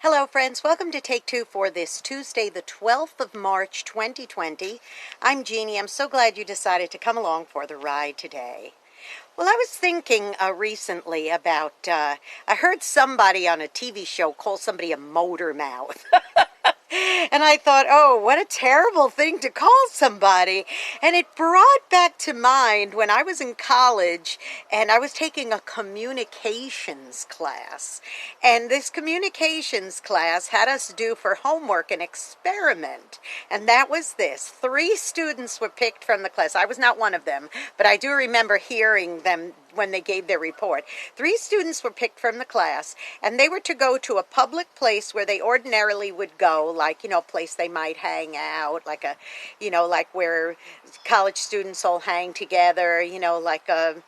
Hello friends, welcome to Take Two for this Tuesday, the 12th of March, 2020. I'm Jeannie. I'm so glad you decided to come along for the ride today. Well, I was thinking recently about, I heard somebody on a TV show call somebody a motor mouth. And I thought, oh, what a terrible thing to call somebody. And it brought back to mind when I was in college and I was taking a communications class. And this communications class had us do for homework an experiment. And that was this. 3 students were picked from the class. I was not one of them, but I do remember hearing them when they gave their report. 3 students were picked from the class, and they were to go to a public place where they ordinarily would go, like, a place they might hang out, like a, like where college students all hang together, like a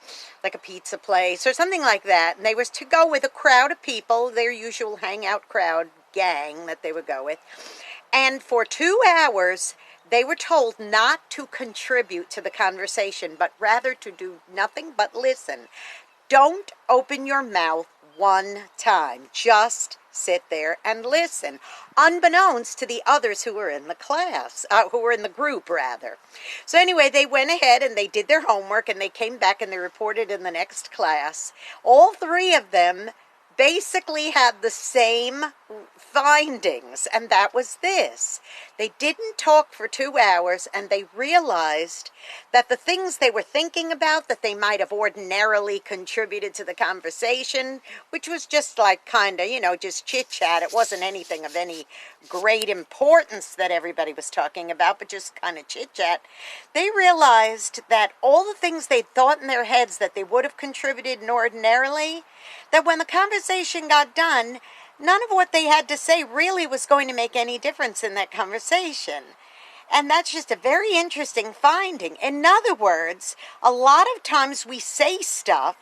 pizza place or something like that. And they was to go with a crowd of people, their usual hangout crowd gang that they would go with. And for 2 hours, they were told not to contribute to the conversation, but rather to do nothing but listen. Don't open your mouth one time. Just sit there and listen, unbeknownst to the others who were in the class, who were in the group, rather. So anyway, they went ahead and they did their homework, and they came back and they reported in the next class. All 3 of them basically had the same findings, and that was this. They didn't talk for 2 hours, and they realized that the things they were thinking about that they might have ordinarily contributed to the conversation, which was just like kind of, just chit-chat. It wasn't anything of any great importance that everybody was talking about, but just kind of chit-chat. They realized that all the things they thought in their heads that they would have contributed ordinarily, that when the conversation got done, none of what they had to say really was going to make any difference in that conversation. And that's just a very interesting finding. In other words, a lot of times we say stuff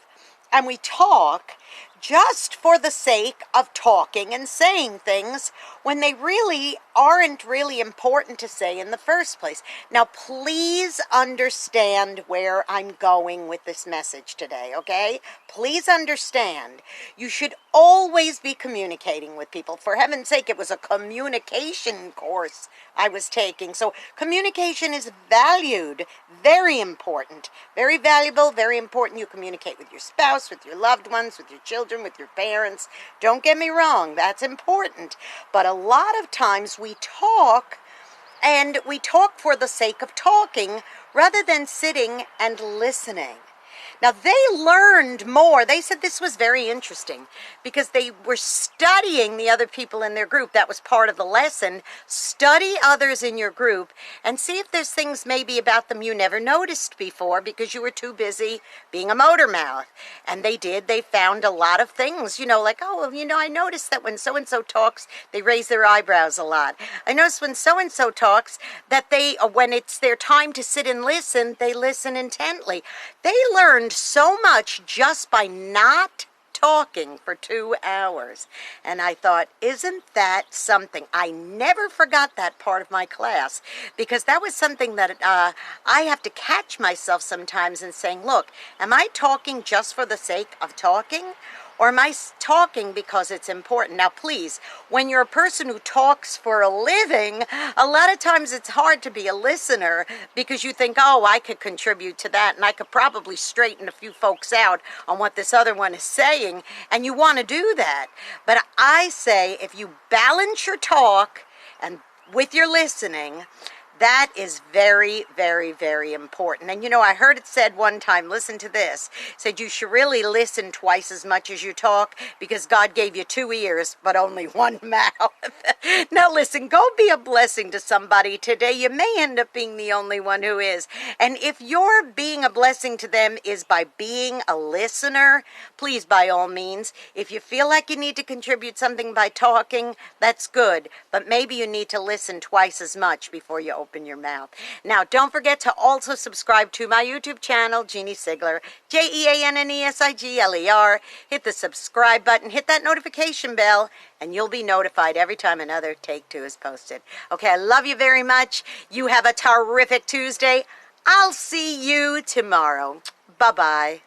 and we talk just for the sake of talking and saying things when they really aren't really important to say in the first place. Now, please understand where I'm going with this message today, okay? Please understand. You should always be communicating with people. For heaven's sake, it was a communication course I was taking. So communication is valued, very important, very valuable, very important. You communicate with your spouse, with your loved ones, with your children, with your parents. Don't get me wrong, that's important. But a lot of times we talk, and we talk for the sake of talking rather than sitting and listening. Now, they learned more. They said this was very interesting because they were studying the other people in their group. That was part of the lesson. Study others in your group and see if there's things maybe about them you never noticed before because you were too busy being a motor mouth. And they did. They found a lot of things, like, oh, I noticed that when so-and-so talks, they raise their eyebrows a lot. I noticed when so-and-so talks that when it's their time to sit and listen, they listen intently. They learned so much just by not talking for 2 hours. And I thought, isn't that something? I never forgot that part of my class because that was something that I have to catch myself sometimes in saying, look, am I talking just for the sake of talking? Or am I talking because it's important? Now, please, when you're a person who talks for a living, a lot of times it's hard to be a listener because you think, oh, I could contribute to that and I could probably straighten a few folks out on what this other one is saying, and you want to do that. But I say if you balance your talk and with your listening, that is very, very, very important. And I heard it said one time, listen to this, said you should really listen twice as much as you talk because God gave you 2 ears, but only 1 mouth. Now listen, go be a blessing to somebody today. You may end up being the only one who is. And if your being a blessing to them is by being a listener, please, by all means, if you feel like you need to contribute something by talking, that's good. But maybe you need to listen twice as much before you open your mouth. Now, don't forget to also subscribe to my YouTube channel, Jeanne Sigler, JeanneSigler. Hit the subscribe button, hit that notification bell, and you'll be notified every time another Take Two is posted. Okay, I love you very much. You have a terrific Tuesday. I'll see you tomorrow. Bye-bye.